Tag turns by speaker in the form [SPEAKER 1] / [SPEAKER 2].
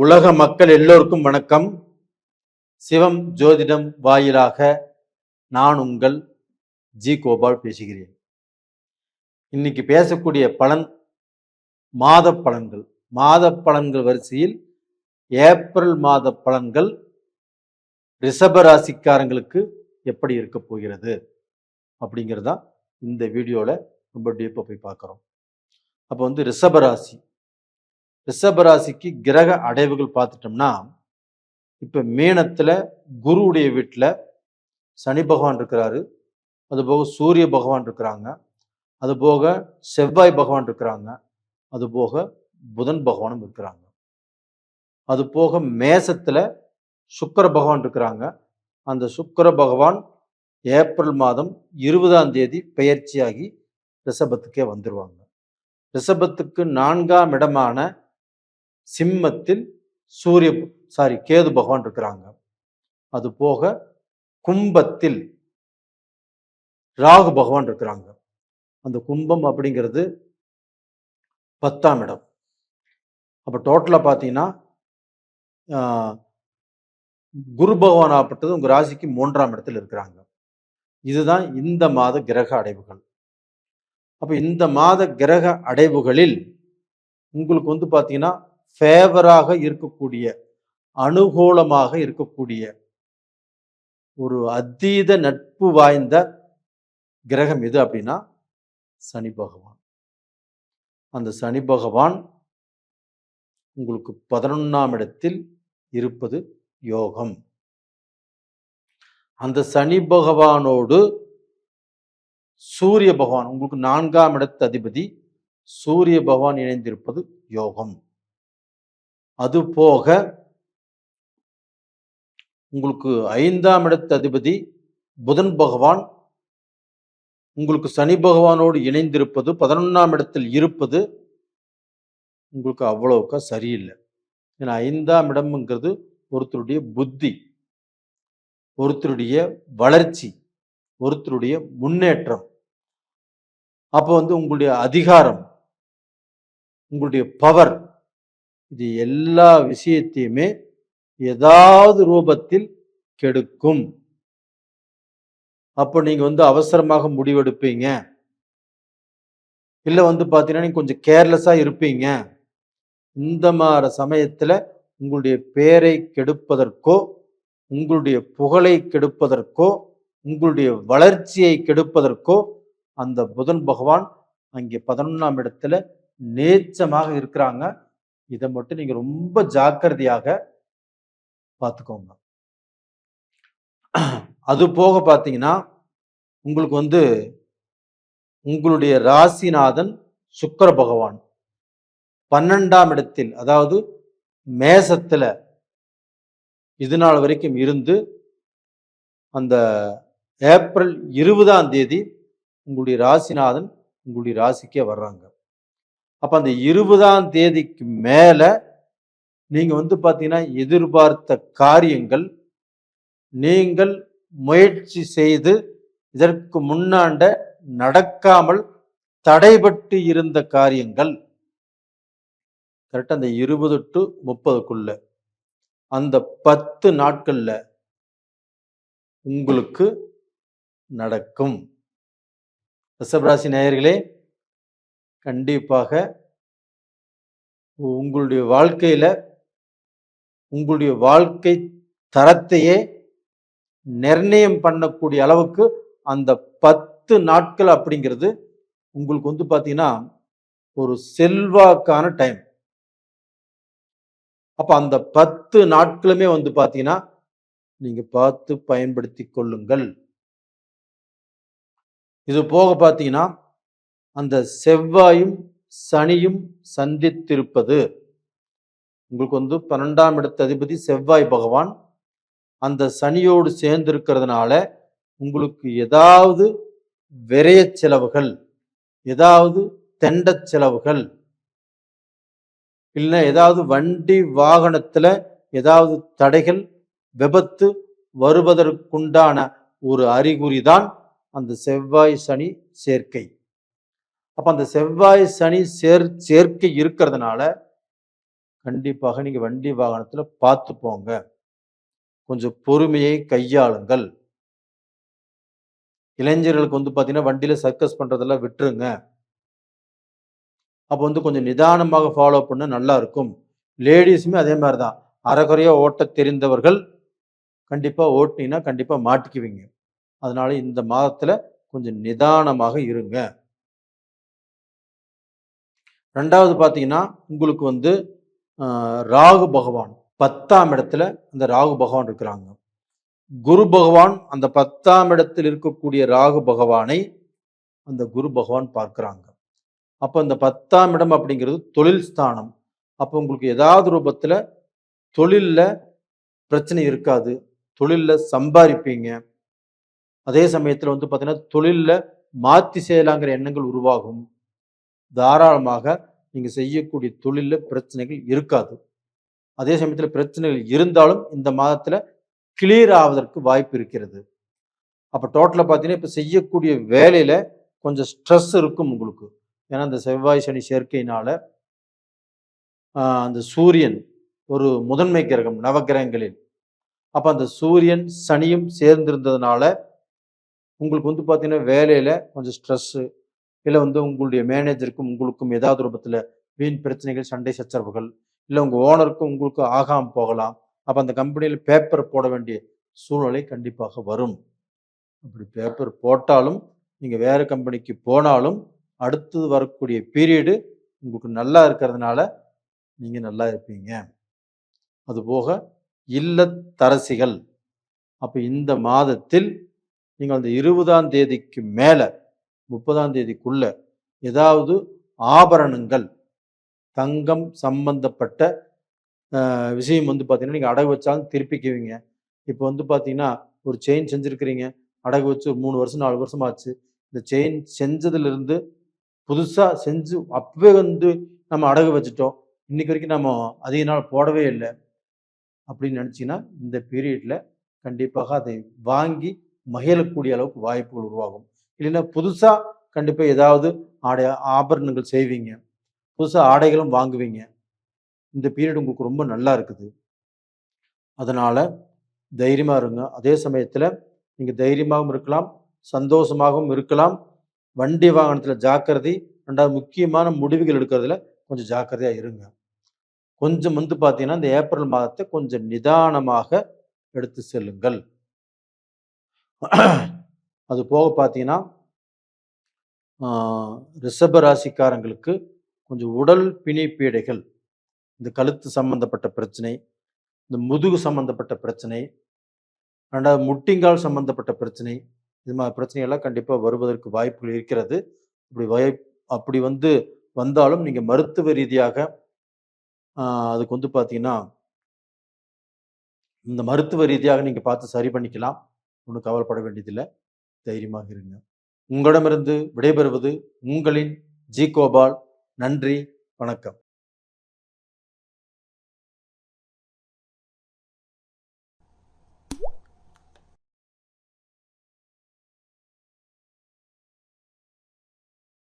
[SPEAKER 1] உலக மக்கள் எல்லோருக்கும் வணக்கம். சிவம் ஜோதிடம் வாயிலாக நான் உங்கள் ஜி கோபால் பேசுகிறேன். இன்னைக்கு பேசக்கூடிய பலன் மாத பலன்கள். மாத பலன்கள் வரிசையில் ஏப்ரல் மாத பலன்கள் ரிஷபராசிக்காரங்களுக்கு எப்படி இருக்க போகிறது அப்படிங்கிறதா இந்த வீடியோவில் ரொம்ப டீப்பாக போய் பார்க்குறோம். அப்போ ரிஷபராசிக்கு கிரக அடைவுகள் பார்த்துட்டோம்னா, இப்போ மீனத்தில் குருவுடைய வீட்டில் சனி பகவான் இருக்கிறாரு, அதுபோக சூரிய பகவான் இருக்கிறாங்க, அதுபோக செவ்வாய் பகவான் இருக்கிறாங்க, அதுபோக புதன் பகவானும் இருக்கிறாங்க. அது போக மேசத்தில் சுக்கிர பகவான் இருக்கிறாங்க. அந்த சுக்கிர பகவான் ஏப்ரல் மாதம் 20ஆம் தேதி பெயர்ச்சியாகி ரிஷபத்துக்கே வந்துடுவாங்க. ரிஷபத்துக்கு 4ஆம் இடமான சிம்மத்தில் கேது பகவான் இருக்கிறாங்க. அது போக கும்பத்தில் ராகு பகவான் இருக்கிறாங்க. அந்த கும்பம் அப்படிங்கிறது 10ஆம் இடம். அப்போ டோட்டலாக பார்த்தீங்கன்னா குரு பகவான் ஆப்பட்டது உங்கள் ராசிக்கு 3ஆம் இடத்தில் இருக்கிறாங்க. இதுதான் இந்த மாத கிரக அடைவுகள். அப்போ இந்த மாத கிரக அடைவுகளில் உங்களுக்கு பார்த்தீங்கன்னா ஃபேவராக இருக்கக்கூடிய, அனுகூலமாக இருக்கக்கூடிய ஒரு அதீத நட்பு வாய்ந்த கிரகம் எது அப்படின்னா சனி பகவான். அந்த சனி பகவான் உங்களுக்கு 11ஆம் இடத்தில் இருப்பது யோகம். அந்த சனி பகவானோடு சூரிய பகவான், உங்களுக்கு 4ஆம் இடத்து அதிபதி சூரிய பகவான் இணைந்திருப்பது யோகம். அது போக உங்களுக்கு 5ஆம் இடத்து அதிபதி புதன் பகவான் உங்களுக்கு சனி பகவானோடு இணைந்திருப்பது, 11ஆம் இடத்தில் இருப்பது உங்களுக்கு அவ்வளவுக்கா சரியில்லை. ஏன்னா 5ஆம் இடம்ங்கிறது ஒருத்தருடைய புத்தி, ஒருத்தருடைய வளர்ச்சி, ஒருத்தருடைய முன்னேற்றம். அப்போ உங்களுடைய அதிகாரம், உங்களுடைய பவர், இது எல்லா விஷயத்தையுமே ஏதாவது ரூபத்தில் கெடுக்கும். அப்போ நீங்க அவசரமாக முடிவெடுப்பீங்க, இல்லை பார்த்தீங்கன்னா நீங்க கொஞ்சம் கேர்லெஸ்ஸா இருப்பீங்க. இந்த மாதிரி சமயத்துல உங்களுடைய பேரை கெடுப்பதற்கோ, உங்களுடைய புகழை கெடுப்பதற்கோ, உங்களுடைய வளர்ச்சியை கெடுப்பதற்கோ அந்த புதன் பகவான் அங்கே 11ஆம் இடத்துல நேச்சமாக இருக்கிறாங்க. இதை மட்டும் நீங்க ரொம்ப ஜாக்கிரதையாக பார்த்துக்கோங்க. அது போக பார்த்தீங்கன்னா உங்களுக்கு உங்களுடைய ராசிநாதன் சுக்கிர பகவான் 12ஆம் இடத்தில், அதாவது மேசத்துல இது நாள் வரைக்கும் இருந்து அந்த ஏப்ரல் 20ஆம் தேதி உங்களுடைய ராசிநாதன் உங்களுடைய ராசிக்கே வர்றாங்க. அப்ப அந்த 20ஆம் தேதிக்கு மேல நீங்க பார்த்தீங்கன்னா எதிர்பார்த்த காரியங்கள், நீங்கள் முயற்சி செய்து இதற்கு முன்னாண்ட நடக்காமல் தடைபட்டு இருந்த காரியங்கள் கரெக்டா அந்த 20 to 30க்குள்ள அந்த 10 நாட்கள்ல உங்களுக்கு நடக்கும். ரிஷபராசி நேயர்களே, கண்டிப்பாக உங்களுடைய வாழ்க்கையில உங்களுடைய வாழ்க்கை தரத்தையே நிர்ணயம் பண்ணக்கூடிய அளவுக்கு அந்த 10 நாட்கள் அப்படிங்கிறது உங்களுக்கு பார்த்தீங்கன்னா ஒரு செல்வாக்கான டைம். அப்ப அந்த 10 நாட்களுமே பார்த்தீங்கன்னா நீங்க பார்த்து பயன்படுத்தி கொள்ளுங்கள். இது போக பார்த்தீங்கன்னா அந்த செவ்வாயும் சனியும் சந்தித்திருப்பது உங்களுக்கு 12ஆம் இடத்து அதிபதி செவ்வாய் பகவான் அந்த சனியோடு சேர்ந்து இருக்கிறதுனால உங்களுக்கு ஏதாவது விரய செலவுகள், ஏதாவது தெண்ட செலவுகள், இல்லை ஏதாவது வண்டி வாகனத்துல ஏதாவது தடைகள், விபத்து வருவதற்குண்டான ஒரு அறிகுறி தான் அந்த செவ்வாய் சனி சேர்க்கை. அப்ப அந்த செவ்வாய் சனி சேர்க்கை இருக்கிறதுனால கண்டிப்பாக நீங்க வண்டி வாகனத்துல பார்த்து போங்க. கொஞ்சம் பொறுமையை கையாளுங்கள். இளைஞர்களுக்கு பார்த்தீங்கன்னா, வண்டியில சர்க்கஸ் பண்றதெல்லாம் விட்டுருங்க. அப்போ கொஞ்சம் நிதானமாக ஃபாலோ பண்ணா நல்லா இருக்கும். லேடீஸுமே அதே மாரி தான். அரைகுறையா ஓட்டத் தெரிந்தவர்கள் கண்டிப்பா ஓட்டுனீங்கன்னா, கண்டிப்பா மாட்டிக்குவீங்க. அதனால இந்த மாதத்துல கொஞ்சம் நிதானமாக இருங்க. 2வது பார்த்தீங்கன்னா, உங்களுக்கு ராகு பகவான் 10ஆம் இடத்துல அந்த ராகு பகவான் இருக்கிறாங்க. குரு பகவான் அந்த 10ஆம் இடத்தில் இருக்கக்கூடிய ராகு பகவானை அந்த குரு பகவான் பார்க்கிறாங்க. அப்ப அந்த 10ஆம் இடம் அப்படிங்கிறது தொழில் ஸ்தானம். அப்போ உங்களுக்கு ஏதாவது ரூபத்துல தொழில்ல பிரச்சனை இருக்காது. தொழில்ல சம்பாரிப்பீங்க. அதே சமயத்துல பார்த்தீங்கன்னா, தொழில்ல மாத்தி செய்யலாங்கிற எண்ணங்கள் உருவாகும். தாராளமாக நீங்க செய்யக்கூடிய தொழில்ல பிரச்சனைகள் இருக்காது. அதே சமயத்துல பிரச்சனைகள் இருந்தாலும் இந்த மாதத்துல கிளியர் ஆவதற்கு வாய்ப்பு இருக்கிறது. அப்ப டோட்டலா பார்த்தீங்கன்னா, இப்ப செய்யக்கூடிய வேலையில கொஞ்சம் ஸ்ட்ரெஸ் இருக்கும் உங்களுக்கு. ஏன்னா, இந்த செவ்வாய், சனி சேர்க்கையினால அந்த சூரியன் ஒரு முதன்மை கிரகம் நவகிரகங்களில். அப்ப அந்த சூரியன், சனியும் சேர்ந்திருந்ததுனால உங்களுக்கு பார்த்தீங்கன்னா, வேலையில கொஞ்சம் ஸ்ட்ரெஸ்ஸு, இல்ல உங்களுடைய மேனேஜருக்கும் உங்களுக்கும் ஏதாவது ரூபத்துல வீண் பிரச்சனைகள், சண்டை சச்சரவுகள், இல்ல உங்க ஓனருக்கும் உங்களுக்கும் ஆகாம போகலாம். அப்ப அந்த கம்பெனியில பேப்பர் போட வேண்டிய சூழ்நிலை கண்டிப்பாக வரும். அப்படி பேப்பர் போட்டாலும், நீங்க வேற கம்பெனிக்கு போனாலும், அடுத்தது வரக்கூடிய பீரியடு உங்களுக்கு நல்லா இருக்கிறதுனால, நீங்க நல்லா இருப்பீங்க. அதுபோக இல்லத்தரசிகள், அப்ப இந்த மாதத்தில் நீங்க அந்த 20ஆம் தேதிக்கு மேல 30ஆம் தேதிக்குள்ள ஏதாவது ஆபரணங்கள், தங்கம் சம்பந்தப்பட்ட விஷயம் பார்த்தீங்கன்னா, நீங்க அடகு வச்சாலும் திருப்பிக்குவீங்க. இப்போ பார்த்தீங்கன்னா, ஒரு செயின் செஞ்சிருக்கிறீங்க. அடகு வச்சு ஒரு 3 வருஷம், 4 வருஷம் ஆச்சு. இந்த செயின் செஞ்சதிலிருந்து புதுசா செஞ்சு அப்பவே நம்ம அடகு வச்சுட்டோம். இன்னைக்கு வரைக்கும் நம்ம அதிக நாள் போடவே இல்ல. அப்படின்னு நினைச்சீங்கன்னா, இந்த பீரியட்ல கண்டிப்பாக அதை வாங்கி மகிழக்கூடிய அளவுக்கு வாய்ப்புகள் உருவாகும். இல்லைன்னா புதுசா கண்டிப்பா ஏதாவது ஆபரணங்கள் செய்வீங்க. புதுசா ஆடைகளும் வாங்குவீங்க. இந்த பீரியட் உங்களுக்கு ரொம்ப நல்லா இருக்குது. அதனால தைரியமா இருங்க. அதே சமயத்துல நீங்க தைரியமாகவும் இருக்கலாம், சந்தோஷமாகவும் இருக்கலாம். வண்டி வாகனத்துல ஜாக்கிரதை. 2வது முக்கியமான முடிவுகள் எடுக்கிறதுல கொஞ்சம் ஜாக்கிரதையா இருங்க. கொஞ்சம் பார்த்தீங்கன்னா, இந்த ஏப்ரல் மாதத்தை கொஞ்சம் நிதானமாக எடுத்து செல்லுங்கள். அது போக பார்த்தீங்கன்னா, ரிஷப ராசிக்காரங்களுக்கு கொஞ்சம் உடல் பிணிப்பீடைகள், இந்த கழுத்து சம்பந்தப்பட்ட பிரச்சனை, இந்த முதுகு சம்பந்தப்பட்ட பிரச்சனை, 2வது முட்டிங்கால் சம்பந்தப்பட்ட பிரச்சனை, இது மாதிரி பிரச்சனைகள்லாம் கண்டிப்பா வருவதற்கு வாய்ப்புகள் இருக்கிறது. அப்படி வந்தாலும் நீங்க மருத்துவ ரீதியாக அதுக்கு பார்த்தீங்கன்னா, இந்த மருத்துவ ரீதியாக நீங்க பார்த்து சரி பண்ணிக்கலாம். ஒண்ணும் கவலைப்பட வேண்டியதில்ல. தைரியமாக இருங்க. உங்களிடமிருந்து விடைபெறுவது உங்களின் ஜி. கோபால். நன்றி, வணக்கம்.